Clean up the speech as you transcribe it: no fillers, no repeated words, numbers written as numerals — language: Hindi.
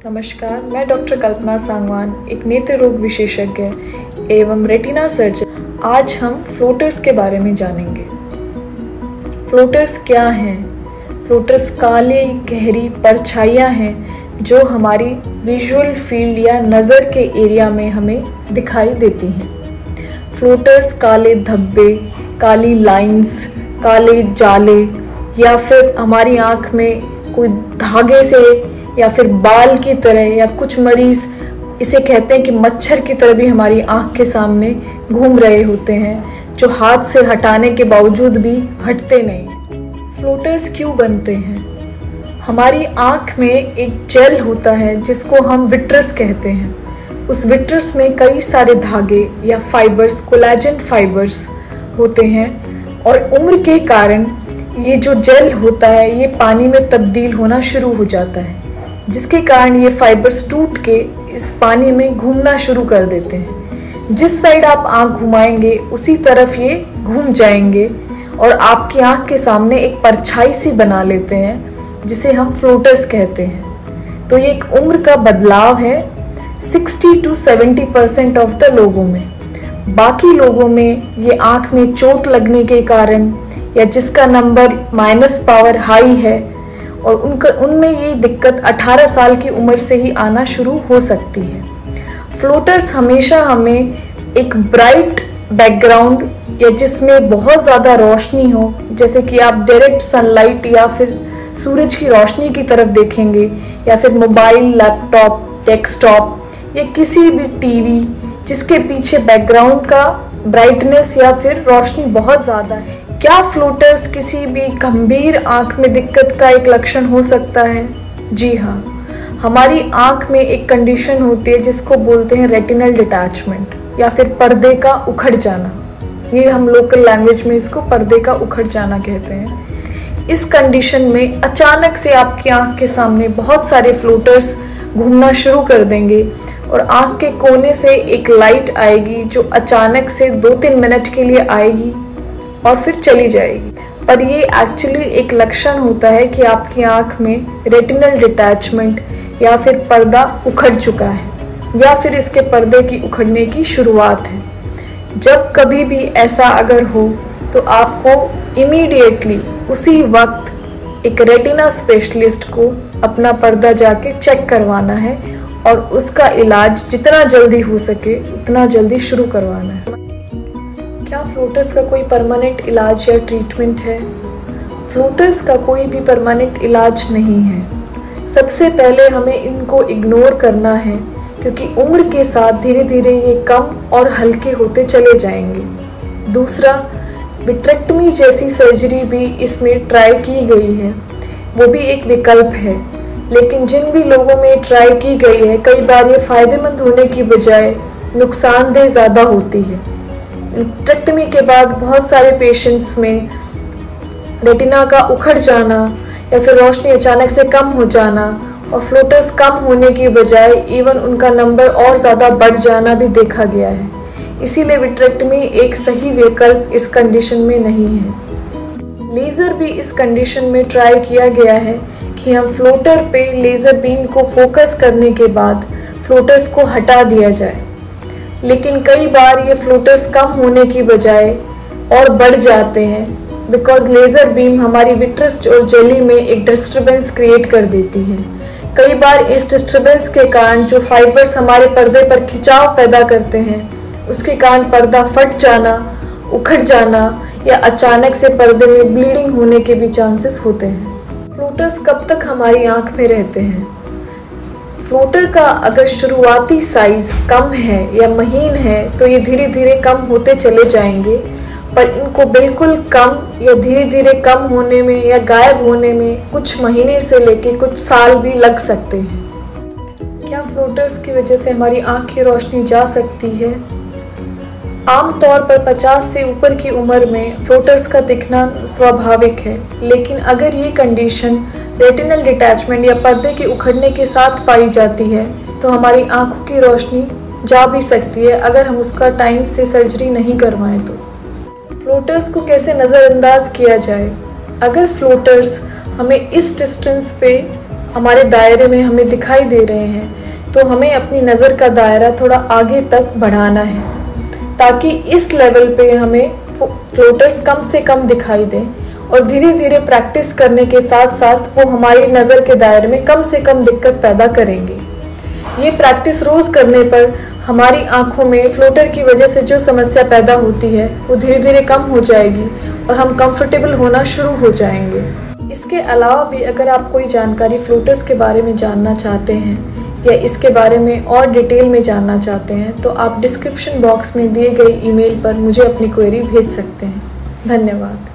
नमस्कार, मैं डॉक्टर कल्पना सांगवान, एक नेत्र रोग विशेषज्ञ एवं रेटिना सर्जन। आज हम फ्लोटर्स के बारे में जानेंगे। फ्लोटर्स क्या हैं? फ्लोटर्स काले गहरी परछाइयाँ हैं जो हमारी विजुअल फील्ड या नज़र के एरिया में हमें दिखाई देती हैं। फ्लोटर्स काले धब्बे, काली लाइंस, काले जाले या फिर हमारी आँख में कोई धागे से या फिर बाल की तरह, या कुछ मरीज इसे कहते हैं कि मच्छर की तरह भी हमारी आँख के सामने घूम रहे होते हैं, जो हाथ से हटाने के बावजूद भी हटते नहीं। फ्लोटर्स क्यों बनते हैं? हमारी आँख में एक जेल होता है जिसको हम विट्रस कहते हैं। उस विट्रस में कई सारे धागे या फाइबर्स, कोलेजन फाइबर्स होते हैं, और उम्र के कारण ये जो जेल होता है ये पानी में तब्दील होना शुरू हो जाता है, जिसके कारण ये फाइबर्स टूट के इस पानी में घूमना शुरू कर देते हैं। जिस साइड आप आँख घुमाएंगे उसी तरफ ये घूम जाएंगे और आपकी आँख के सामने एक परछाई सी बना लेते हैं, जिसे हम फ्लोटर्स कहते हैं। तो ये एक उम्र का बदलाव है 60 to 70% ऑफ द लोगों में। बाकी लोगों में ये आँख में चोट लगने के कारण, या जिसका नंबर माइनस पावर हाई है, और उनमें ये दिक्कत 18 साल की उम्र से ही आना शुरू हो सकती है। फ्लोटर्स हमेशा हमें एक ब्राइट बैकग्राउंड या जिसमें बहुत ज़्यादा रोशनी हो, जैसे कि आप डायरेक्ट सनलाइट या फिर सूरज की रोशनी की तरफ देखेंगे, या फिर मोबाइल, लैपटॉप, डेस्कटॉप या किसी भी टीवी जिसके पीछे बैकग्राउंड का ब्राइटनेस या फिर रोशनी बहुत ज़्यादा है। क्या फ्लोटर्स किसी भी गंभीर आँख में दिक्कत का एक लक्षण हो सकता है? जी हाँ, हमारी आँख में एक कंडीशन होती है जिसको बोलते हैं रेटिनल डिटैचमेंट या फिर पर्दे का उखड़ जाना। ये हम लोकल लैंग्वेज में इसको पर्दे का उखड़ जाना कहते हैं। इस कंडीशन में अचानक से आपकी आँख के सामने बहुत सारे फ्लोटर्स घूमना शुरू कर देंगे और आँख के कोने से एक लाइट आएगी जो अचानक से 2-3 मिनट के लिए आएगी और फिर चली जाएगी। पर ये एक्चुअली एक लक्षण होता है कि आपकी आँख में रेटिनल डिटैचमेंट या फिर पर्दा उखड़ चुका है, या फिर इसके पर्दे की उखड़ने की शुरुआत है। जब कभी भी ऐसा अगर हो तो आपको इमीडिएटली उसी वक्त एक रेटिना स्पेशलिस्ट को अपना पर्दा जाके चेक करवाना है और उसका इलाज जितना जल्दी हो सके उतना जल्दी शुरू करवाना है। क्या फ्लोटर्स का कोई परमानेंट इलाज या ट्रीटमेंट है? फ्लोटर्स का कोई भी परमानेंट इलाज नहीं है। सबसे पहले हमें इनको इग्नोर करना है, क्योंकि उम्र के साथ धीरे धीरे ये कम और हल्के होते चले जाएंगे। दूसरा, विट्रेक्टमी जैसी सर्जरी भी इसमें ट्राई की गई है, वो भी एक विकल्प है। लेकिन जिन भी लोगों में ट्राई की गई है, कई बार ये फ़ायदेमंद होने की बजाय नुकसानदेह ज़्यादा होती है। विट्रेक्टमी के बाद बहुत सारे पेशेंट्स में रेटिना का उखड़ जाना या फिर रोशनी अचानक से कम हो जाना और फ्लोटर्स कम होने की बजाय इवन उनका नंबर और ज़्यादा बढ़ जाना भी देखा गया है। इसीलिए विट्रेक्टमी एक सही विकल्प इस कंडीशन में नहीं है। लेज़र भी इस कंडीशन में ट्राई किया गया है कि हम फ्लोटर पे लेज़र बीम को फोकस करने के बाद फ्लोटर्स को हटा दिया जाए, लेकिन कई बार ये फ्लोटर्स कम होने की बजाय और बढ़ जाते हैं, बिकॉज लेज़र बीम हमारी विट्रस और जेली में एक डिस्टर्बेंस क्रिएट कर देती है। कई बार इस डिस्टर्बेंस के कारण जो फाइबर्स हमारे पर्दे पर खिंचाव पैदा करते हैं, उसके कारण पर्दा फट जाना, उखड़ जाना या अचानक से पर्दे में ब्लीडिंग होने के भी चांसेस होते हैं। फ्लोटर्स कब तक हमारी आँख में रहते हैं? फ्लोटर का अगर शुरुआती साइज कम है या महीन है तो ये धीरे धीरे कम होते चले जाएंगे, पर इनको बिल्कुल कम या धीरे धीरे कम होने में या गायब होने में कुछ महीने से लेके कुछ साल भी लग सकते हैं। क्या फ्लोटर्स की वजह से हमारी आँख की रोशनी जा सकती है? आमतौर पर 50 से ऊपर की उम्र में फ्लोटर्स का दिखना स्वाभाविक है, लेकिन अगर ये कंडीशन रेटिनल डिटैचमेंट या पर्दे के उखड़ने के साथ पाई जाती है तो हमारी आंखों की रोशनी जा भी सकती है अगर हम उसका टाइम से सर्जरी नहीं करवाएं तो। फ्लोटर्स को कैसे नज़रअंदाज किया जाए? अगर फ्लोटर्स हमें इस डिस्टेंस पे हमारे दायरे में हमें दिखाई दे रहे हैं, तो हमें अपनी नज़र का दायरा थोड़ा आगे तक बढ़ाना है ताकि इस लेवल पे हमें फ्लोटर्स कम से कम दिखाई दें। और धीरे धीरे प्रैक्टिस करने के साथ साथ वो हमारी नज़र के दायरे में कम से कम दिक्कत पैदा करेंगे। ये प्रैक्टिस रोज़ करने पर हमारी आँखों में फ्लोटर की वजह से जो समस्या पैदा होती है वो धीरे धीरे कम हो जाएगी और हम कंफर्टेबल होना शुरू हो जाएंगे। इसके अलावा भी अगर आप कोई जानकारी फ्लोटर्स के बारे में जानना चाहते हैं या इसके बारे में और डिटेल में जानना चाहते हैं तो आप डिस्क्रिप्शन बॉक्स में दिए गए ईमेल पर मुझे अपनी क्वेरी भेज सकते हैं। धन्यवाद।